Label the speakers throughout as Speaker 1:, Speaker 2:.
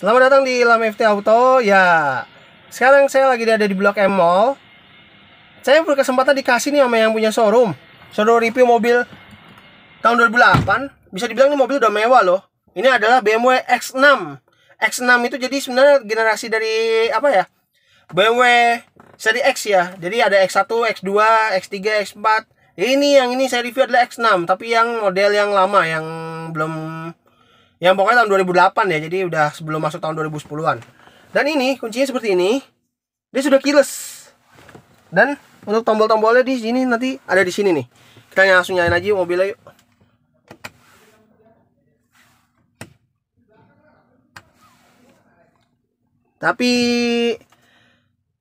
Speaker 1: Selamat datang di Ilham FT Auto. Ya, sekarang saya lagi ada di Blok M Mall. Saya berkesempatan dikasih nih sama yang punya showroom. Showroom review mobil tahun 2008. Bisa dibilang ini mobil udah mewah loh. Ini adalah BMW X6. X6 itu jadi sebenarnya generasi dari apa ya? BMW seri X ya. Jadi ada X1, X2, X3, X4. Yang ini saya review adalah X6, tapi yang model yang lama yang belum, yang pokoknya tahun 2008 ya. Jadi udah sebelum masuk tahun 2010-an. Dan ini kuncinya seperti ini. Dia sudah keyless. Dan untuk tombol-tombolnya di sini nanti ada di sini nih. Kita langsung nyalain aja mobilnya yuk. Tapi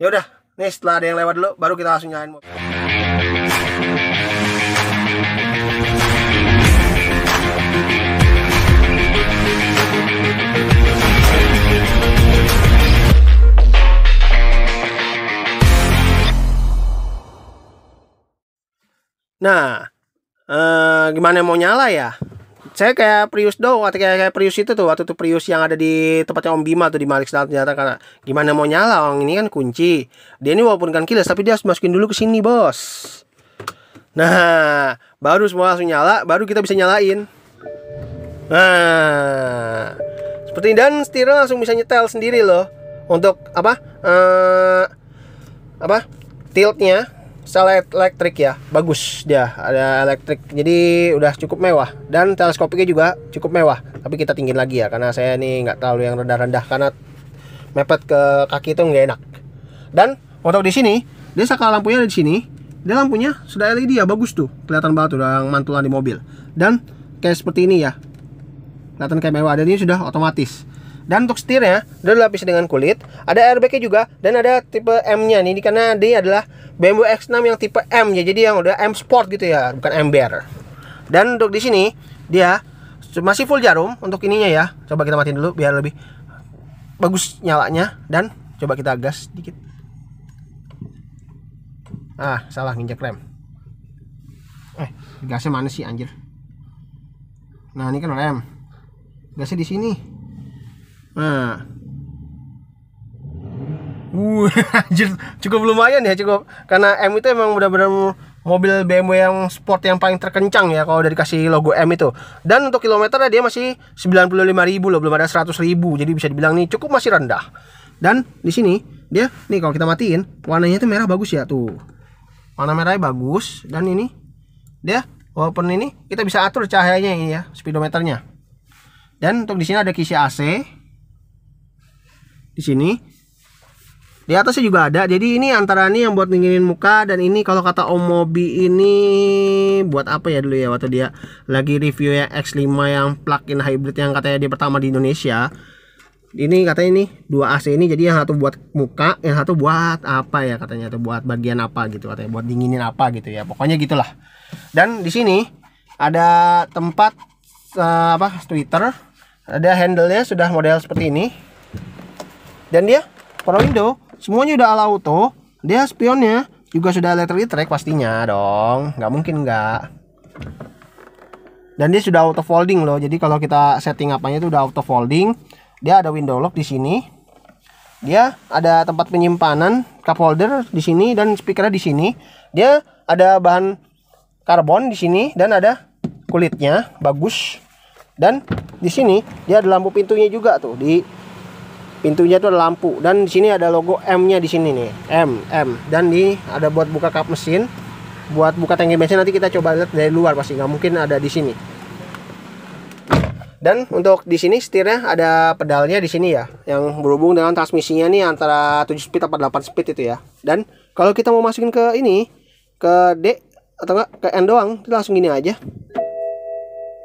Speaker 1: ya udah, nih setelah ada yang lewat dulu baru kita langsung nyalain mobil. Nah, gimana mau nyala ya? Saya kayak Prius dong, kayak Prius itu tuh, waktu itu Prius yang ada di tempatnya Om Bima tuh di Malik Selatan, ternyata karena gimana mau nyala, orang ini kan kunci. Dia ini walaupun kan keyless tapi dia harus masukin dulu ke sini, bos. Nah, baru semua langsung nyala, baru kita bisa nyalain. Nah, seperti ini, dan setirnya langsung bisa nyetel sendiri loh. Untuk apa? Tiltnya secara elektrik ya, bagus dia, ada elektrik, jadi udah cukup mewah. Dan teleskopiknya juga cukup mewah, tapi kita tinggiin lagi ya, karena saya nih nggak terlalu yang rendah-rendah, karena mepet ke kaki itu nggak enak. Dan untuk di sini, dia saklar lampunya ada di sini, dia lampunya sudah LED ya, bagus tuh, kelihatan banget udah mantulan di mobil. Dan kayak seperti ini ya, kelihatan kayak mewah, dan ini sudah otomatis. Dan untuk setirnya, dia dilapisi dengan kulit, ada airbagnya juga, dan ada tipe M-nya nih, karena dia adalah BMW X6 yang tipe M ya, jadi yang udah M Sport gitu ya, bukan M Bear. Dan untuk di sini dia masih full jarum untuk ininya ya. Coba kita matiin dulu biar lebih bagus nyalanya, dan coba kita gas dikit. Salah nginjek rem. Gasnya mana sih anjir? Nah, ini kan rem. Gasnya di sini. Anjir, cukup lumayan ya, cukup, karena M itu emang benar-benar mobil BMW yang sport yang paling terkencang ya kalau udah dikasih logo M itu. Dan untuk kilometernya dia masih 95.000 loh, belum ada 100.000, jadi bisa dibilang nih cukup masih rendah. Dan di sini dia nih, kalau kita matiin warnanya itu merah, bagus ya tuh, warna merahnya bagus. Dan ini dia walaupun ini kita bisa atur cahayanya ini ya, speedometernya. Dan untuk di sini ada kisi AC. Di sini di atasnya juga ada, jadi ini antara ini yang buat dinginin muka, dan ini kalau kata Om Mobi ini buat apa ya dulu ya, waktu dia lagi review ya X5 yang plug-in hybrid yang katanya dia pertama di Indonesia. Ini katanya ini dua AC ini, jadi yang satu buat muka, yang satu buat apa ya katanya, itu buat bagian apa gitu katanya, buat dinginin apa gitu ya, pokoknya gitulah. Dan di sini ada tempat tweeter, ada handle-nya sudah model seperti ini. Dan dia power window semuanya udah ala auto. Dia spionnya juga sudah electric track pastinya dong, nggak mungkin nggak. Dan dia sudah auto folding loh, jadi kalau kita setting apanya itu udah auto folding. Dia ada window lock di sini. Dia ada tempat penyimpanan cup holder di sini, dan speakernya di sini. Dia ada bahan karbon di sini, dan ada kulitnya bagus. Dan di sini dia ada lampu pintunya juga tuh, di pintunya tuh ada lampu, dan di sini ada logo M-nya di sini nih, M. Dan ini ada buat buka kap mesin, buat buka tangki bensin, nanti kita coba lihat dari luar, pasti nggak mungkin ada di sini. Dan untuk di sini setirnya ada pedalnya di sini ya, yang berhubung dengan transmisinya nih antara 7 speed atau 8 speed itu ya. Dan kalau kita mau masukin ke ini, ke D atau enggak ke N doang, itu langsung gini aja.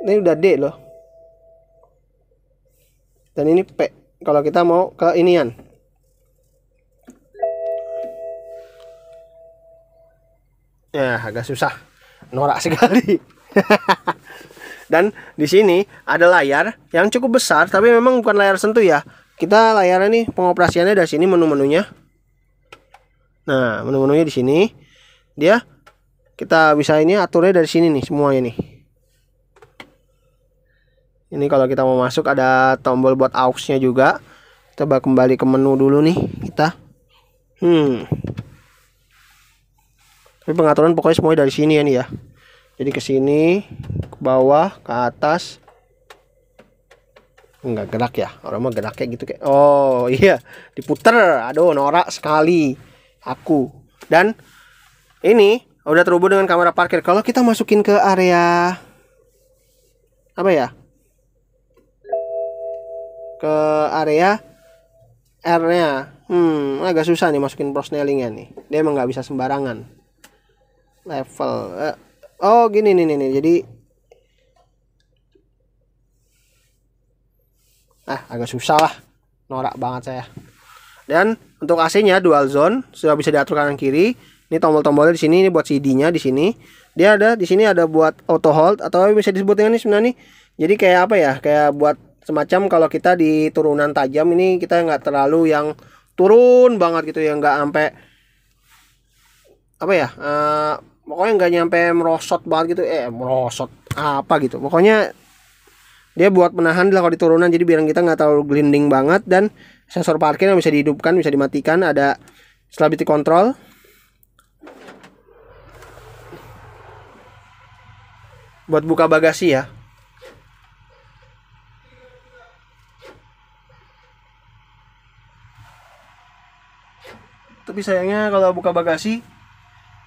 Speaker 1: Ini udah D loh. Dan ini P kalau kita mau ke inian. Ya, agak susah, norak sekali. Dan di sini ada layar yang cukup besar, tapi memang bukan layar sentuh ya. Kita layarnya nih pengoperasiannya dari sini, menu-menunya. Nah, menu-menunya di sini. Dia kita bisa ini aturnya dari sini nih semuanya nih. Ini kalau kita mau masuk ada tombol buat aux-nya juga. Coba kembali ke menu dulu nih kita. Tapi pengaturan pokoknya semuanya dari sini ya nih ya. Jadi ke sini, ke bawah, ke atas. Enggak gerak ya. Orang mah gerak kayak gitu kayak. Oh iya, diputer. Aduh, norak sekali aku. Dan ini udah terhubung dengan kamera parkir. Kalau kita masukin ke area apa ya? Ke area R-nya. Agak susah nih masukin prosnelingnya nih. Dia emang nggak bisa sembarangan. Level. Oh gini nih. Jadi agak susah lah. Norak banget saya. Dan untuk AC-nya dual zone, sudah bisa diatur kanan kiri. Ini tombol-tombolnya di sini, ini buat CD-nya di sini. Dia ada di sini ada buat auto hold atau bisa disebut dengan ini sebenarnya nih. Jadi kayak apa ya? Kayak buat semacam kalau kita di turunan tajam ini kita nggak terlalu yang turun banget gitu ya, nggak sampai apa ya? Pokoknya nggak nyampe merosot banget gitu. Merosot apa gitu. Pokoknya dia buat menahan lah kalau di turunan, jadi biar kita nggak terlalu glinding banget. Dan sensor parkir yang bisa dihidupkan, bisa dimatikan. Ada stability control. Buat buka bagasi ya. Tapi sayangnya kalau buka bagasi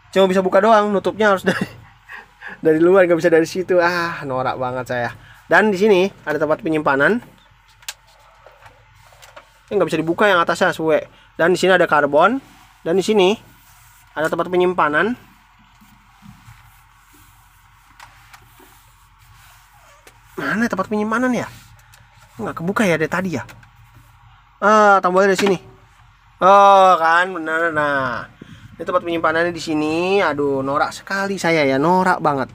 Speaker 1: cuma bisa buka doang, nutupnya harus dari luar, nggak bisa dari situ. Norak banget saya. Dan di sini ada tempat penyimpanan. Ini nggak bisa dibuka yang atasnya, suwe. Dan di sini ada karbon. Dan di sini ada tempat penyimpanan. Mana tempat penyimpanan ya? Nggak kebuka ya dari tadi ya. Tombolnya di sini. Oh kan, bener. Nah, ini tempat penyimpanannya di sini. Aduh, norak sekali saya ya, norak banget.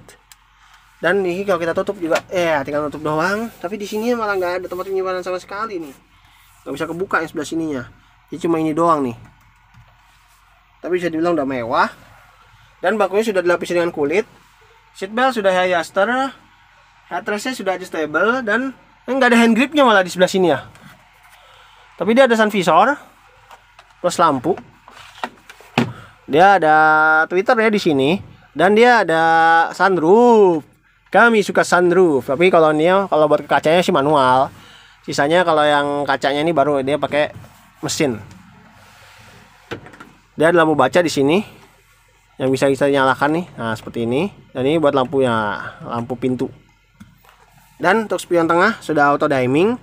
Speaker 1: Dan ini kalau kita tutup juga, tinggal tutup doang. Tapi di sini malah nggak ada tempat penyimpanan sama sekali nih. Nggak bisa kebuka yang sebelah sininya. Jadi cuma ini doang nih. Tapi bisa dibilang udah mewah. Dan bangkunya sudah dilapisi dengan kulit. Seatbelt sudah Hi-Aster. Headrestnya sudah adjustable. Dan nggak ada hand gripnya malah di sebelah sini ya. Tapi dia ada sun visor plus lampu. Dia ada tweeter ya di sini. Dan dia ada sunroof. Kami suka sunroof. Tapi kalau buat kacanya sih manual. Sisanya kalau yang kacanya ini baru dia pakai mesin. Dia ada lampu baca di sini yang bisa kita nyalakan nih. Nah, seperti ini. Dan ini buat lampunya, lampu pintu. Dan untuk spion tengah sudah auto dimming.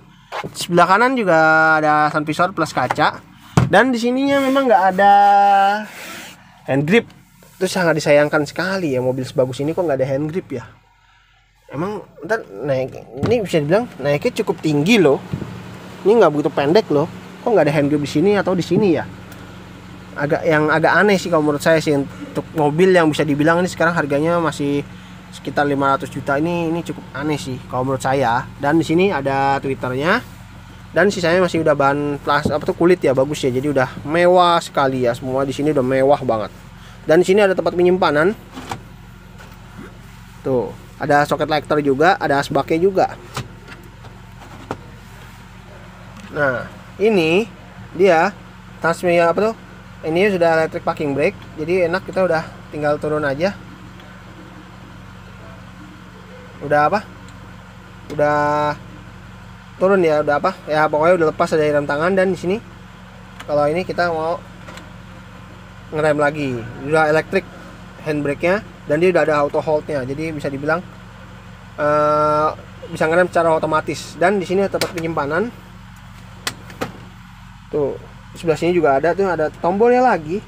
Speaker 1: Sebelah kanan juga ada sun visor plus kaca. Dan di sininya memang nggak ada hand grip. Itu sangat disayangkan sekali ya, mobil sebagus ini kok nggak ada hand grip ya. Emang ntar naik, ini bisa dibilang naiknya cukup tinggi loh. Ini nggak begitu pendek loh. Kok nggak ada hand grip di sini atau di sini ya? Agak aneh sih kalau menurut saya sih, untuk mobil yang bisa dibilang ini sekarang harganya masih sekitar 500 juta ini cukup aneh sih kalau menurut saya. Dan di sini ada twitternya. Dan sisanya masih udah bahan kulit ya, bagus ya. Jadi udah mewah sekali ya, semua di sini udah mewah banget. Dan di sini ada tempat penyimpanan. Tuh, ada soket lighter juga, ada asbaknya juga. Nah, ini dia transmisi apa tuh? Ini sudah electric parking brake, jadi enak, kita udah tinggal turun aja. Udah apa? Udah turun ya, udah apa? Ya pokoknya udah lepas dari rem tangan. Dan di sini kalau ini kita mau ngerem lagi, udah electric handbrake-nya dan dia udah ada auto hold-nya. Jadi bisa dibilang bisa ngerem secara otomatis. Dan di sini tempat penyimpanan. Tuh, di sebelah sini juga ada tuh, ada tombolnya lagi.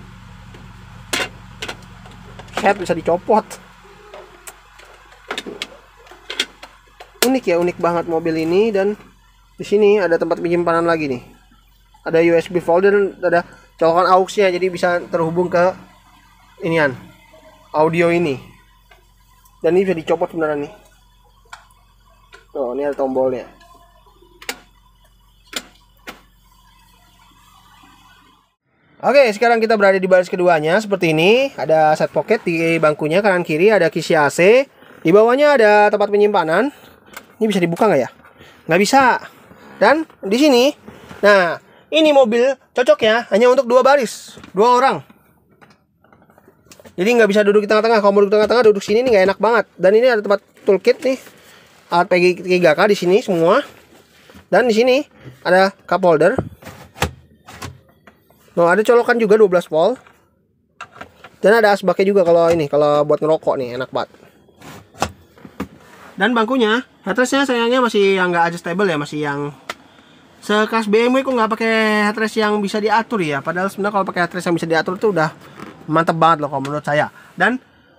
Speaker 1: Head bisa dicopot. Unik ya, unik banget mobil ini. Dan di sini ada tempat penyimpanan lagi nih. Ada USB folder, ada colokan aux-nya, jadi bisa terhubung ke inian audio ini. Dan ini bisa dicopot beneran nih. Oh, ini ada tombolnya. Oke, sekarang kita berada di baris keduanya. Seperti ini, ada side pocket di bangkunya, kanan kiri ada kisi AC. Di bawahnya ada tempat penyimpanan. Ini bisa dibuka nggak ya? Nggak bisa. Dan di sini, nah Ini mobil cocok ya, hanya untuk 2 baris, 2 orang. Jadi nggak bisa duduk di tengah-tengah. Kalau mau duduk di tengah-tengah, duduk sini nih nggak enak banget. Dan ini ada tempat toolkit nih, alat P3K di sini semua. Dan di sini ada cup holder. Nah, ada colokan juga 12 volt. Dan ada asbaknya juga kalau ini, kalau buat ngerokok nih enak banget. Dan bangkunya, headrestnya sayangnya masih yang nggak adjustable ya, masih yang sekelas BMW kok nggak pakai headrest yang bisa diatur ya. Padahal sebenarnya kalau pakai headrest yang bisa diatur tuh udah mantep banget loh kalau menurut saya. Dan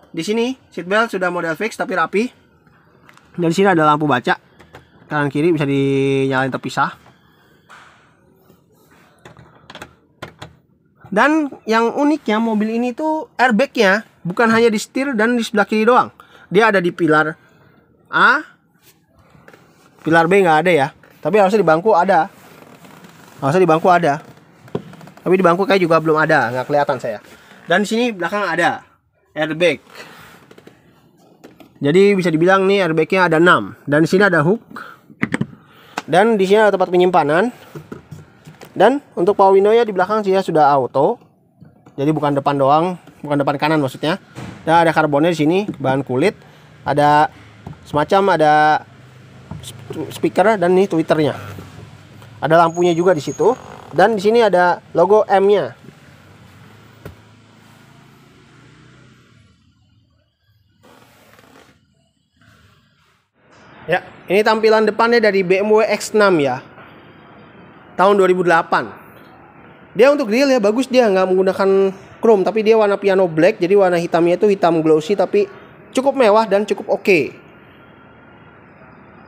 Speaker 1: di sini seatbelt sudah model fix tapi rapi. Dan di sini ada lampu baca kanan kiri bisa dinyalain terpisah. Dan yang uniknya mobil ini tuh airbagnya bukan hanya di setir dan di sebelah kiri doang. Dia ada di pilar A, pilar B nggak ada ya. Tapi harusnya di bangku ada. Harusnya di bangku ada. Tapi di bangku kayak juga belum ada, nggak kelihatan saya. Dan di sini belakang ada airbag. Jadi bisa dibilang nih airbagnya ada 6. Dan di sini ada hook. Dan di sini ada tempat penyimpanan. Dan untuk power window-nya di belakang dia sudah auto. Jadi bukan depan doang, bukan depan kanan maksudnya. Dan ada karbonnya di sini, bahan kulit. Ada semacam ada speaker dan nih tweeternya. Ada lampunya juga di situ. Dan di sini ada logo M-nya. Ya, ini tampilan depannya dari BMW X6 ya. Tahun 2008. Dia untuk grill ya bagus, dia nggak menggunakan chrome tapi dia warna piano black, jadi warna hitamnya itu hitam glossy tapi cukup mewah dan cukup oke.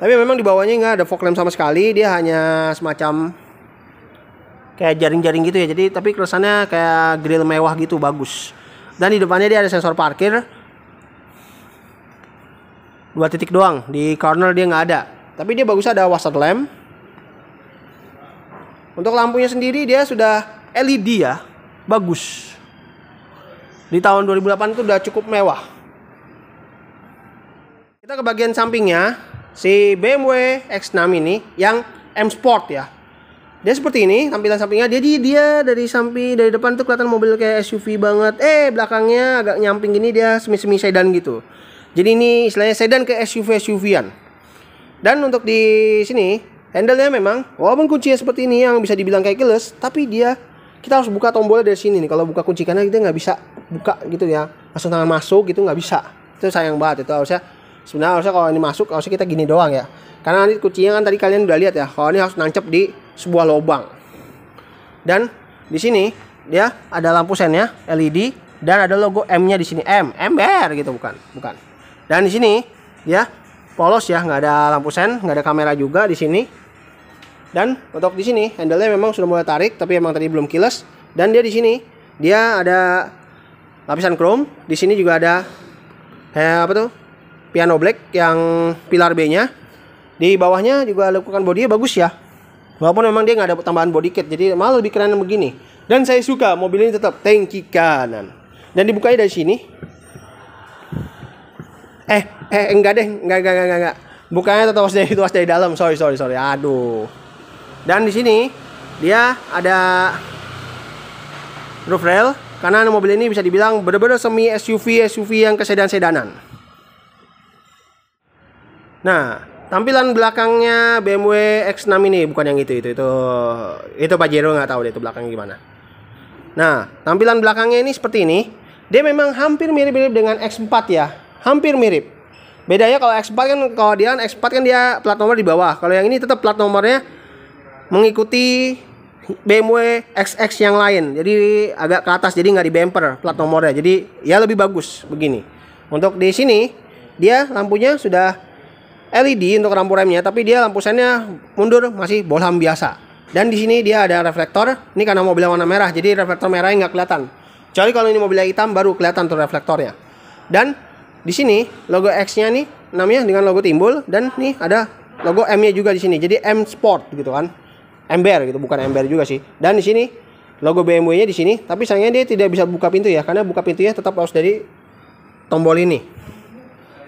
Speaker 1: Tapi memang di bawahnya nggak ada fog lamp sama sekali, dia hanya semacam kayak jaring-jaring gitu ya. Jadi tapi kesannya kayak grill mewah gitu, bagus. Dan di depannya dia ada sensor parkir 2 titik doang, di corner dia nggak ada. Tapi dia bagus, ada washer lamp. Untuk lampunya sendiri dia sudah LED ya, bagus. Di tahun 2008 itu udah cukup mewah. Kita ke bagian sampingnya, si BMW X6 ini yang M Sport ya. Dia seperti ini tampilan sampingnya. Jadi dia dari samping, dari depan tuh kelihatan mobil kayak SUV banget. Belakangnya agak nyamping gini, dia semi-semi sedan gitu. Jadi ini istilahnya sedan ke SUV-SUV-an. Dan untuk di sini handle-nya memang walaupun kuncinya seperti ini yang bisa dibilang kayak keyless, tapi kita harus buka tombolnya dari sini nih. Kalau buka kunci karena kita nggak bisa buka gitu ya, langsung tangan masuk gitu nggak bisa. Itu sayang banget. Itu harusnya kalau ini masuk harusnya kita gini doang ya. Karena nanti kuncinya kan tadi kalian udah lihat ya, kalau ini harus nancep di sebuah lubang. Dan di sini dia ada lampu sennya LED dan ada logo M-nya di sini, ember gitu, bukan. Dan di sini ya polos ya, nggak ada lampu sen, nggak ada kamera juga di sini. Dan untuk di sini handle-nya memang sudah mulai tarik, tapi emang tadi belum keyless. Dan dia di sini dia ada lapisan chrome. Di sini juga ada piano black yang pilar B-nya. Di bawahnya juga lakukan bodinya bagus ya. Walaupun memang dia nggak ada tambahan body kit, jadi malah lebih keren begini. Dan saya suka mobil ini tetap tangki kanan. Dan dibukanya dari sini. Enggak. Bukanya tetap harus dari dalam. Sorry. Aduh. Dan di sini dia ada roof rail karena mobil ini bisa dibilang benar-benar semi SUV yang kesedan-sedanan. Nah, tampilan belakangnya BMW X6 ini bukan yang itu Pajero, nggak tahu deh itu belakangnya gimana. Nah, tampilan belakangnya ini seperti ini. Dia memang hampir mirip-mirip dengan X4 ya. Hampir mirip. Bedanya kalau X4 kan, kalau dia X4 kan dia plat nomor di bawah. Kalau yang ini tetap plat nomornya mengikuti BMW XX yang lain. Jadi agak ke atas, jadi nggak di bumper plat nomornya. Jadi ya lebih bagus begini. Untuk di sini dia lampunya sudah LED untuk lampu remnya, tapi dia lampu sennya mundur masih bohlam biasa. Dan di sini dia ada reflektor. Ini karena mobilnya warna merah, jadi reflektor merahnya nggak kelihatan. Kecuali kalau ini mobilnya hitam baru kelihatan tuh reflektornya. Dan di sini logo X-nya nih namanya dengan logo timbul, dan nih ada logo M-nya juga di sini. Jadi M Sport gitu kan. Ember gitu, bukan ember juga sih. Dan di sini logo BMW-nya di sini, tapi sayangnya dia tidak bisa buka pintu ya, karena buka pintunya tetap harus dari tombol ini.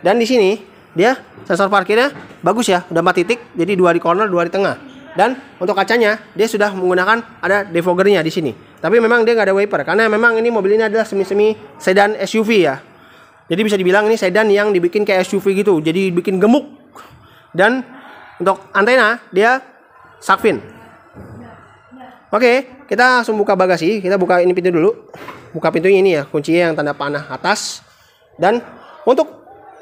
Speaker 1: Dan di sini dia sensor parkirnya bagus ya, udah 4 titik, jadi 2 di corner, 2 di tengah. Dan untuk kacanya dia sudah menggunakan ada defoggernya di sini. Tapi memang dia nggak ada wiper karena memang ini mobil ini adalah semi sedan SUV ya. Jadi bisa dibilang ini sedan yang dibikin kayak SUV gitu. Jadi bikin gemuk. Dan untuk antena dia shark fin. Oke, kita langsung buka bagasi. Kita buka ini pintu dulu. Buka pintunya ini ya, kuncinya yang tanda panah atas. Dan untuk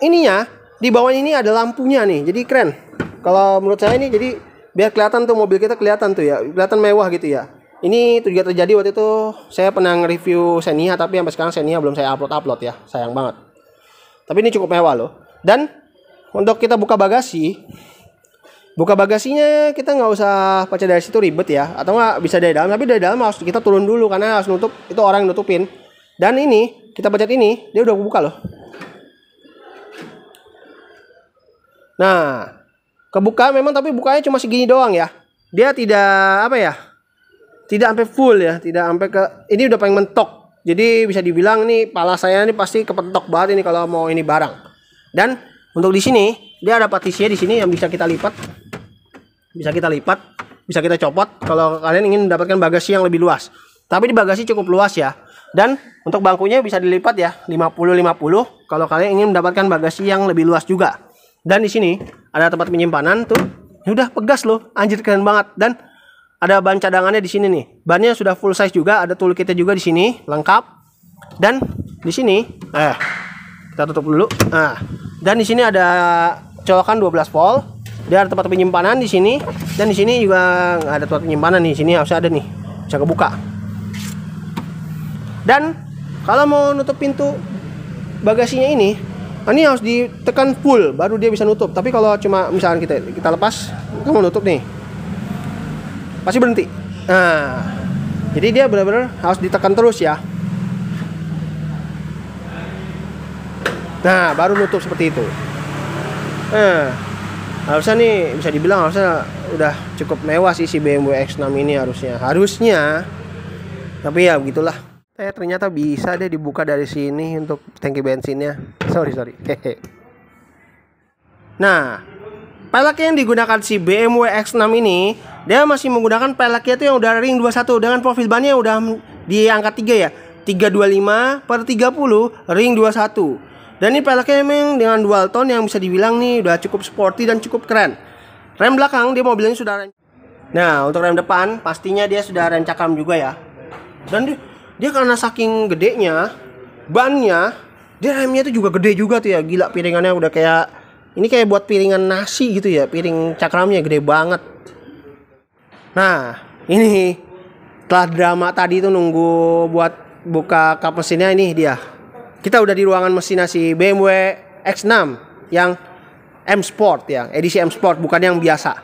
Speaker 1: ininya di bawahnya ini ada lampunya nih. Jadi keren. Kalau menurut saya ini jadi biar kelihatan tuh mobil kita kelihatan tuh ya, kelihatan mewah gitu ya. Ini tuh juga terjadi waktu itu saya pernah nge-review Xenia tapi sampai sekarang Xenia belum saya upload ya, sayang banget. Tapi ini cukup mewah loh. Dan untuk kita buka bagasi, buka bagasinya kita nggak usah pakai dari situ ribet ya, atau nggak bisa dari dalam. Tapi dari dalam harus kita turun dulu karena harus nutup, itu orang yang nutupin. Dan ini kita pencet ini, dia udah buka loh. Nah, kebuka memang tapi bukanya cuma segini doang ya. Dia tidak apa ya? Tidak sampai full ya, tidak sampai ke ini udah paling mentok. Jadi bisa dibilang nih pala saya ini pasti kepentok banget ini kalau mau ini barang. Dan untuk di sini dia ada partisinya di sini yang bisa kita lipat. Bisa kita lipat, bisa kita copot kalau kalian ingin mendapatkan bagasi yang lebih luas. Tapi di bagasi cukup luas ya. Dan untuk bangkunya bisa dilipat ya, 50-50 kalau kalian ingin mendapatkan bagasi yang lebih luas juga. Dan di sini ada tempat penyimpanan tuh. Ini udah pegas loh, anjir keren banget. Dan ada ban cadangannya di sini nih. Bannya sudah full size juga, ada toolkitnya juga di sini, lengkap. Dan di sini, kita tutup dulu. Dan di sini ada colokan 12 volt. Dia ada tempat penyimpanan di sini. Dan di sini juga nggak ada tempat penyimpanan nih. Sini harus ada nih, bisa kebuka. Dan kalau mau nutup pintu bagasinya ini harus ditekan full baru dia bisa nutup. Tapi kalau cuma misalkan kita lepas, kita mau nutup nih, pasti berhenti. Nah, jadi dia benar-benar harus ditekan terus ya. Nah, baru nutup seperti itu. Nah, harusnya nih bisa dibilang harusnya udah cukup mewah sih si BMW X6 ini harusnya. Tapi ya begitulah. Ternyata bisa deh dibuka dari sini untuk tangki bensinnya. Sorry. Nah, pelek yang digunakan si BMW X6 ini, dia masih menggunakan peleknya itu yang udah ring 21 dengan profil bannya udah di angka 3 ya. 325/30 ring 21. Dan ini peleknya memang dengan dual tone yang bisa dibilang nih udah cukup sporty dan cukup keren. Rem belakang dia mobilnya sudah rem. Nah, untuk rem depan pastinya dia sudah rem cakram juga ya. Dan dia karena saking gedenya bannya, dia remnya itu juga gede juga tuh ya. Gila, piringannya udah kayak ini kayak buat piringan nasi gitu ya. Piring cakramnya gede banget. Nah, ini setelah drama tadi tuh nunggu buat buka kap mesinnya, ini dia. Kita udah di ruangan mesinnya si BMW X6 yang M Sport ya, edisi M Sport, bukan yang biasa.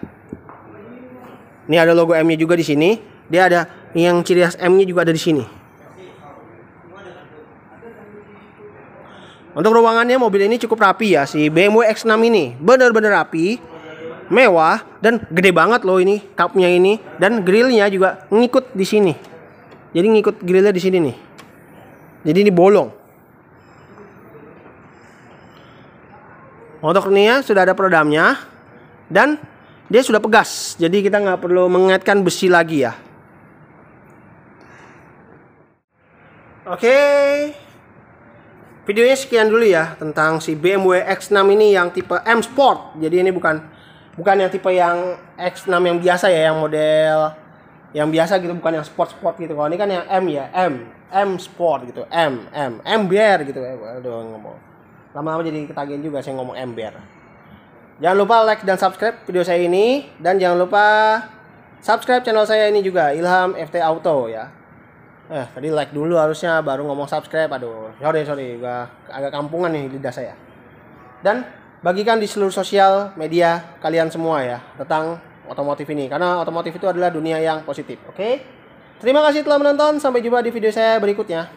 Speaker 1: Ini ada logo M-nya juga di sini. Dia ada yang ciri khas M-nya juga ada di sini. Untuk ruangannya mobil ini cukup rapi ya, si BMW X6 ini bener-bener rapi, mewah dan gede banget loh ini kapnya ini, dan grillnya juga ngikut di sini. Jadi ngikut grillnya di sini nih. Jadi ini bolong. Untuk ini ya sudah ada peredamnya dan dia sudah pegas. Jadi kita nggak perlu mengaitkan besi lagi ya. Oke. Videonya sekian dulu ya tentang si BMW X6 ini yang tipe M Sport. Jadi ini bukan yang tipe yang X6 yang biasa ya, yang model yang biasa gitu, bukan yang sport gitu. Kalau ini kan yang M ya, M Sport gitu, M Bear gitu. Aduh, ngomong lama-lama jadi ketagihan juga saya ngomong M Bear. Jangan lupa like dan subscribe video saya ini, dan jangan lupa subscribe channel saya ini juga, Ilham FT Auto ya. Tadi like dulu harusnya baru ngomong subscribe. Aduh, sorry, gua agak kampungan nih lidah saya. Dan bagikan di seluruh sosial media kalian semua ya tentang otomotif ini, karena otomotif itu adalah dunia yang positif. Oke? Terima kasih telah menonton, sampai jumpa di video saya berikutnya.